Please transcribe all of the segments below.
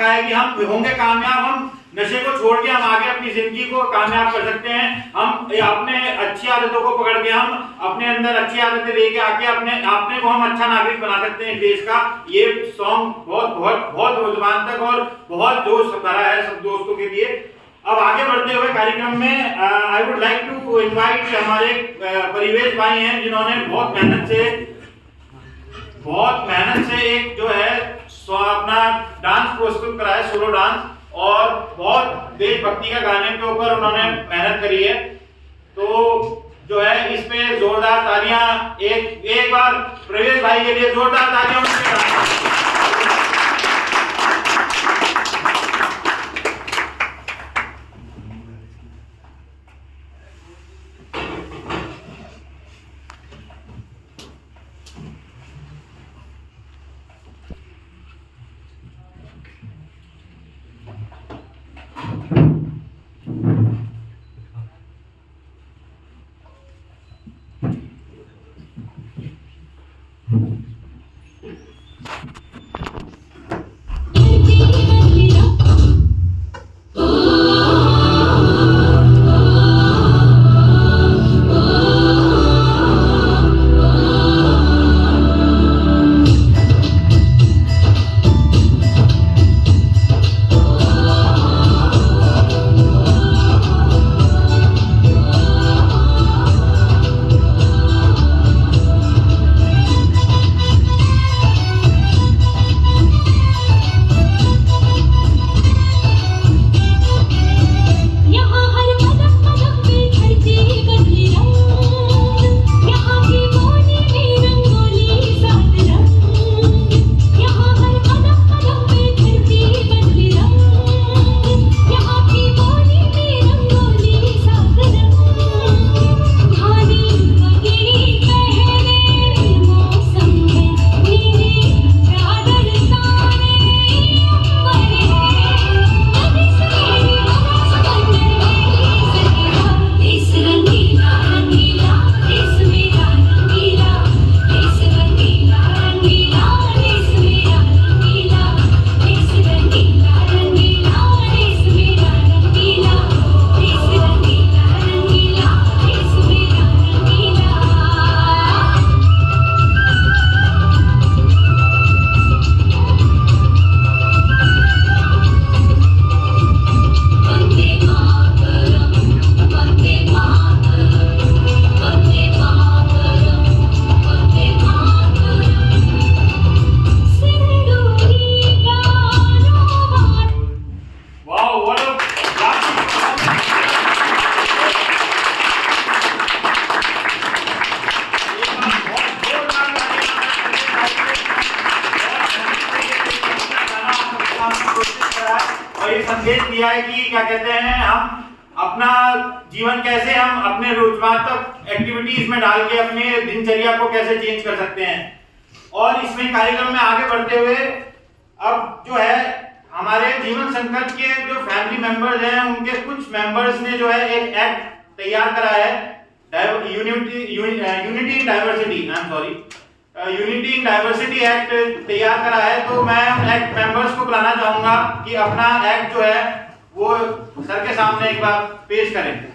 रखा है कि हम होंगे कामयाब, हम नशे को छोड़ के हम आगे अपनी जिंदगी को कामयाब कर सकते हैं। हम अपने अच्छी आदतों को पकड़ के हम अपने अंदर अच्छी आदतें लेके आके अपने को हम अच्छा नागरिक बना सकते हैं देश का। ये सॉन्ग बहुत बहुत बहुत रोमांचक और बहुत जोश भरा है सब दोस्तों के लिए। अब आगे बढ़ते हुए कार्यक्रम में I would like to invite हमारे परिवेश भाई हैं, जिन्होंने बहुत मेहनत से एक जो है अपना डांस प्रस्तुत करा है, सोलो डांस, और बहुत देशभक्ति का गाने के ऊपर उन्होंने मेहनत करी है। तो जो है इस पे जोरदार तालियां एक बार प्रवेश भाई के लिए, जोरदार तालियां। संदेश दिया है कि क्या कहते हैं, हम अपना जीवन कैसे हम अपने रोजमर्रा एक्टिविटीज में डाल के अपने दिनचर्या को कैसे चेंज कर सकते हैं। और इसमें कार्यक्रम में आगे बढ़ते हुए अब जो है हमारे जीवन संकल्प के जो फैमिली मेंबर्स हैं, उनके कुछ मेंबर्स ने जो है एक एक्ट तैयार करा है, यूनिटी इन डाइवर्सिटी एक्ट तैयार करा है। तो मैं एक्ट मेंबर्स को बुलाना चाहूंगा कि अपना एक्ट जो है वो सर के सामने एक बार पेश करें।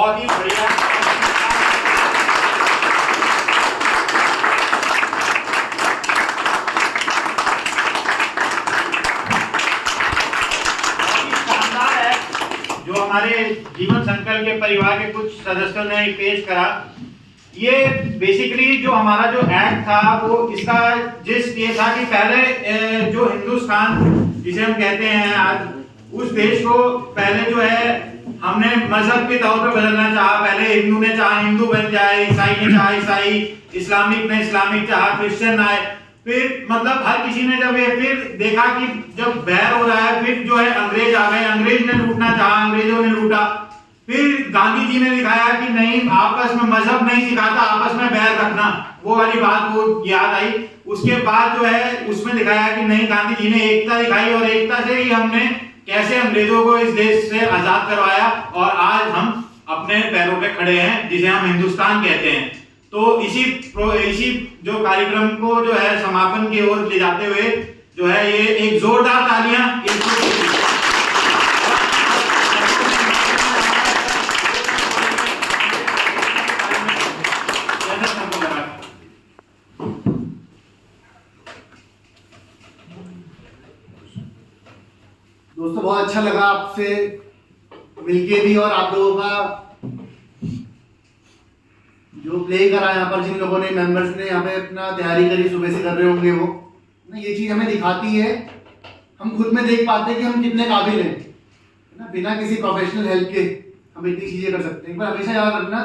बहुत ही बढ़िया। जो हमारे जीवन संकल्प के परिवार के कुछ सदस्यों ने पेश करा, ये बेसिकली जो हमारा जो एक्ट था वो इसका जिस ये था कि पहले जो हिंदुस्तान जिसे हम कहते हैं आज, उस देश को पहले जो है हमने मजहब के तौर पर बदलना चाहा। पहले हिंदू ने चाहा हिंदू बन जाए, ईसाई ने चाहा ईसाई, इस्लामिक ने इस्लामिक चाहा, क्रिश्चियन आए, फिर मतलब हर किसी ने जब ये फिर देखा कि जब बैर हो रहा है, फिर जो है अंग्रेज आ गए, अंग्रेज ने लूटना चाहा, अंग्रेजों ने लूटा। फिर गांधी जी ने दिखाया कि नहीं, आपस में मजहब नहीं सिखाता, आपस में बैर रखना, वो वाली बात वो याद आई। उसके बाद जो है उसमें दिखाया कि नहीं, गांधी जी ने एकता दिखाई और एकता से ही हमने कैसे अंग्रेजों को इस देश से आजाद करवाया और आज हम अपने पैरों पे खड़े हैं, जिसे हम हिंदुस्तान कहते हैं। तो इसी जो कार्यक्रम को जो है समापन की ओर ले जाते हुए जो है ये एक जोरदार तालियां दोस्तों, बहुत अच्छा लगा आपसे मिलके भी, और आप लोगों का जो प्ले करा यहाँ पर, जिन लोगों ने मेंबर्स ने यहाँ पे अपना तैयारी करी, सुबह से कर रहे होंगे वो ना, ये चीज़ हमें दिखाती है, हम खुद में देख पाते हैं कि हम कितने काबिल हैं ना। बिना किसी प्रोफेशनल हेल्प के हम इतनी चीज़ें कर सकते हैं। पर हमेशा याद रखना,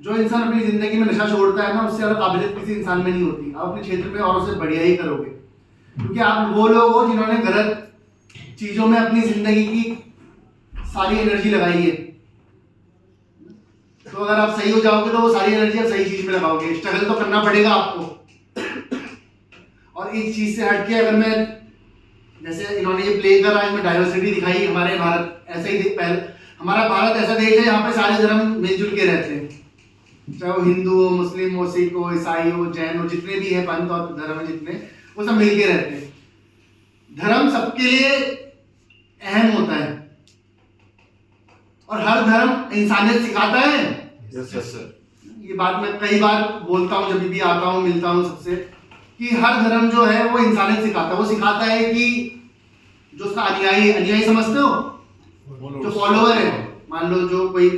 जो इंसान अपनी ज़िंदगी में नशा छोड़ता है ना, उससे ज़्यादा काबिलियत किसी इंसान में नहीं होती। आप अपने क्षेत्र में और उससे बढ़िया ही करोगे, क्योंकि आप वो लोग हो जिन्होंने गलत चीज़ों में अपनी ज़िंदगी की सारी एनर्जी लगाई है। तो अगर आप सही हो जाओगे तो वो सारी एनर्जी आप सही चीज में लगाओगे। स्ट्रगल तो करना पड़ेगा आपको। और इस चीज से हटके अगर मैं, जैसे इन्होंने ये प्ले करा, इसमें डाइवर्सिटी दिखाई, हमारे भारत ऐसे ही पहले, हमारा भारत ऐसा देश है यहाँ पे सारे धर्म मिलजुल के रहते हैं, चाहे वो हिंदू हो, मुस्लिम हो, सिख हो, ईसाई हो, जैन हो, जितने भी है पंथ और धर्म है जितने, वो सब मिल के रहते हैं। धर्म सबके लिए अहम होता है और हर धर्म इंसानियत सिखाता है। Yes sir. ये बात मैं कई बार बोलता हूँ जब भी आता हूँ, मिलता हूँ सबसे, कि हर धर्म जो है वो इंसानियत सिखाता है। वो सिखाता है कि जो उसका अनुयायी समझते हो, जो फॉलोअर है, मान लो जो कोई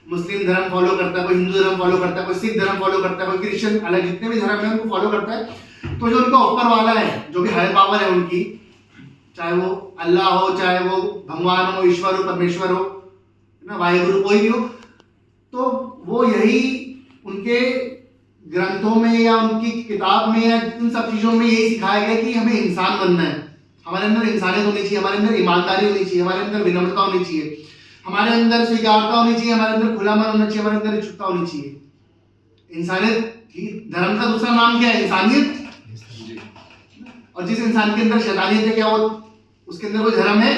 मुस्लिम धर्म फॉलो करता है, कोई हिंदू धर्म फॉलो करता है, कोई सिख धर्म फॉलो करता है, कोई क्रिश्चियन, अलग जितने भी धर्म है उनको फॉलो करता है। तो जो उनका ऊपर वाला है, जो भी हायर पावर है उनकी, चाहे वो अल्लाह हो, चाहे वो भगवान हो, ईश्वर हो, परमेश्वर हो ना, वाहिगुरु, कोई भी हो, तो वो यही उनके ग्रंथों में या उनकी किताब में या इन सब चीज़ों में यही सिखाया गया कि हमें इंसान बनना है। हमारे अंदर इंसानियत होनी चाहिए, हमारे अंदर ईमानदारी होनी चाहिए, हमारे अंदर विनम्रता होनी चाहिए, हमारे अंदर स्वीकारता होनी चाहिए, हमारे अंदर खुला मन होना चाहिए, हमारे अंदर इच्छुकता होनी चाहिए। इंसानियत, धर्म का दूसरा नाम क्या है? इंसानियत। और जिस इंसान के अंदर शैतानियत है, क्या वो उसके अंदर कोई धर्म है?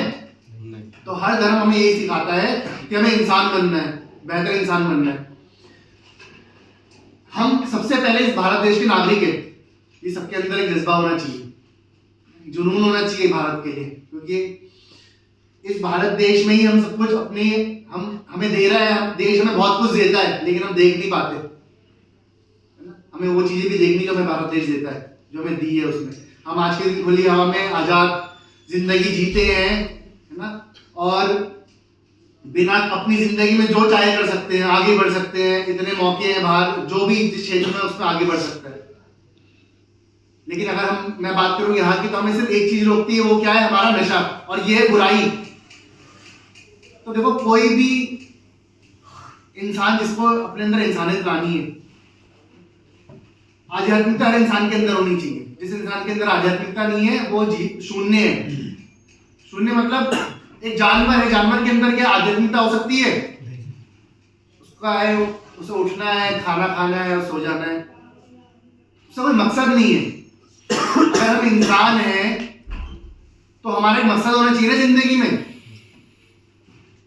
तो हर धर्म हमें यही सिखाता है कि हमें इंसान बनना है, बेहतर इंसान बनना है। हम सबसे पहले इस भारत देश के नागरिक हैं, ये सबके अंदर एक जज्बा होना चाहिए, जुनून होना चाहिए भारत के लिए, क्योंकि इस भारत देश में ही हम सब कुछ अपने हमें दे रहा है। देश हमें बहुत कुछ देता है, लेकिन हम देख नहीं पाते, हमें वो चीजें भी देखनी जो हमें भारत देश देता है, जो हमें दी है। उसमें हम आज की खुली हवा में आजाद जिंदगी जीते हैं, है ना, और बिना अपनी जिंदगी में जो चाहे कर सकते हैं, आगे बढ़ सकते हैं, इतने मौके हैं बाहर, जो भी जिस क्षेत्र में उसमें आगे बढ़ सकता है। लेकिन अगर मैं बात करूं यहाँ की, तो हमें सिर्फ एक चीज रोकती है, वो क्या है? हमारा नशा, और ये है बुराई। तो देखो, कोई भी इंसान जिसको अपने अंदर इंसानियत लानी है, आध्यात्मिकता हर इंसान के अंदर होनी चाहिए। जिस इंसान के अंदर आध्यात्मिकता नहीं है वो शून्य है। शून्य मतलब एक जानवर है, जानवर के अंदर क्या आध्यात्मिकता हो सकती है? उसका है, उसे उठना है, खाना खाना है और सो जाना है, उसका कोई मकसद नहीं है। अगर हम इंसान हैं तो हमारा एक मकसद होना चाहिए ना जिंदगी में,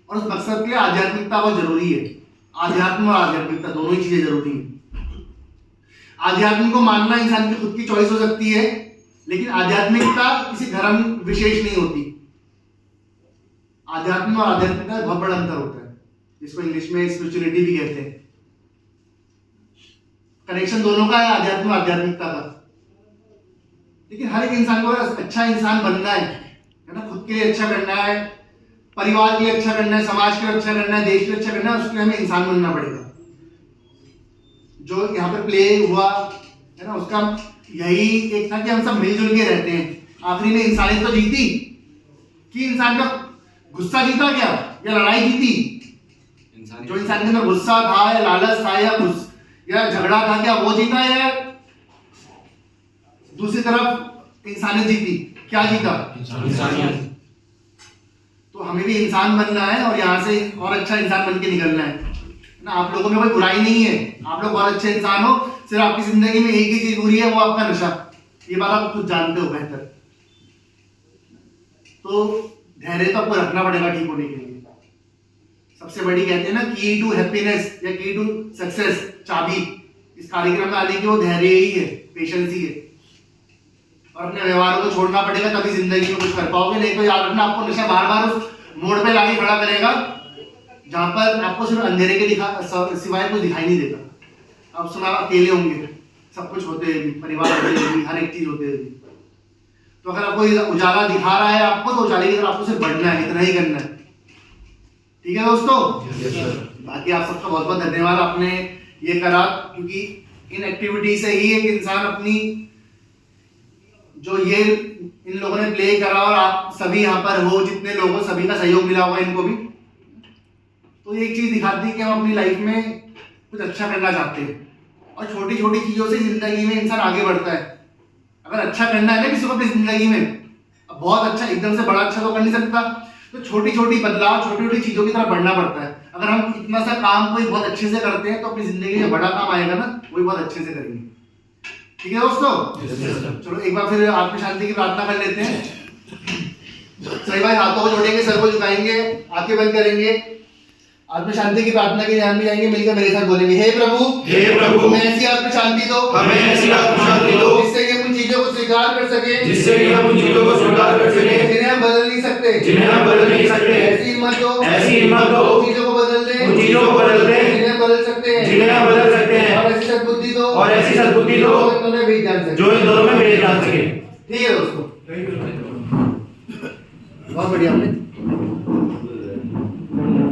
और उस मकसद के लिए आध्यात्मिकता बहुत जरूरी है। आध्यात्म और आध्यात्मिकता दोनों ही चीजें जरूरी हैं। आध्यात्म को मानना इंसान की खुद की चॉइस हो सकती है, लेकिन आध्यात्मिकता किसी धर्म विशेष नहीं होती। आध्यात्म और आध्यात्मिकता बहुत बड़ा अंतर होता है। जिसको इंग्लिश में स्पिरिचुअलिटी भी कहते हैं। कनेक्शन दोनों का है, आध्यात्म आध्यात्मिकता का। लेकिन हर एक इंसान को अच्छा इंसान बनना है ना, खुद के लिए अच्छा करना है, परिवार के लिए अच्छा करना है, समाज के लिए अच्छा करना है, देश के लिए अच्छा करना है, उसके लिए हमें इंसान बनना पड़ेगा। जो यहाँ पे प्ले हुआ है ना, उसका यही एक था कि हम सब मिलजुल के रहते हैं। आखिरी में इंसानियत तो जीती कि इंसान का गुस्सा जीता क्या या लड़ाई जीती? जो इंसान के अंदर गुस्सा था या लालच था या झगड़ा था, क्या वो जीता या दूसरी तरफ इंसानियत जीती? क्या जीता? इंसानियत। तो हमें भी इंसान बनना है और यहाँ से और अच्छा इंसान बन के निकलना है ना। आप लोगों में कोई बुराई नहीं है, आप लोग बहुत अच्छे इंसान हो, सिर्फ आपकी जिंदगी में एक ही चीज बुरी है, वो आपका नशा। ये बात आप खुद जानते हो बेहतर। तो धैर्य तो आपको रखना पड़ेगा ठीक होने के लिए। सबसे बड़ी कहते हैं ना की टू हैप्पीनेस या की टू सक्सेस, चाबी इस कार्यक्रम में आने की वो धैर्य ही है, पेशेंस ही है। और अपने व्यवहारों को छोड़ना पड़ेगा, तभी जिंदगी में कुछ कर पाओगे। नहीं तो याद रखना, आपको नशा बार बार उस मोड़ पे लाके खड़ा करेगा जहां पर आपको सिर्फ अंधेरे के सिवाय कुछ दिखाई नहीं देगा। आप सुना अकेले होंगे, सब कुछ होते हैं, परिवार होते हैं, हर एक चीज होते हैं। तो अगर आपको उजाला दिखा रहा है आपको, तो उजाले की तरफ आपको सिर्फ बढ़ना है, इतना ही करना है। ठीक है दोस्तों? बाकी आप सबका बहुत बहुत धन्यवाद, आपने ये करा, क्योंकि इन एक्टिविटी से ही एक इंसान अपनी जो ये इन लोगों ने प्ले करा और आप सभी यहाँ पर हो, जितने लोगों, सभी का सहयोग मिला होगा इनको भी। तो ये एक चीज दिखाती है कि हम अपनी लाइफ में कुछ अच्छा करना चाहते हैं और छोटी छोटी चीजों से जिंदगी में इंसान आगे बढ़ता है। अगर अच्छा करना है ना किसी को अपनी जिंदगी में, अब बहुत अच्छा एकदम से बड़ा अच्छा तो कर नहीं सकता, तो छोटी छोटी बदलाव, छोटी छोटी चीजों की तरफ बढ़ना पड़ता है। अगर हम इतना सा काम कोई बहुत अच्छे से करते हैं तो अपनी जिंदगी में बड़ा काम आएगा ना, वही बहुत अच्छे से करेंगे। ठीक है दोस्तों? चलो एक बार फिर आत्म शांति की प्रार्थना कर लेते हैं। सही भाई हाथों को जोड़ेंगे, सर को झुकाएंगे, आंखें बंद करेंगे, आत्म शांति की प्रार्थना के ध्यान में जाएंगे, मिलकर मेरे साथ बोलेंगे, हे प्रभु हमें ऐसी आत्म शांति दो, जिससे कि हम उन चीजों को स्वीकार कर सके, जिन्हें हम बदल नहीं सकते, ऐसी हिम्मत दो चीजों को बदल दे, जिन्हें बदल सकते हैं, और ऐसी सद्बुद्धि दो जो इन दोनों में भेद जान सके। ठीक है दोस्तों, बहुत बढ़िया।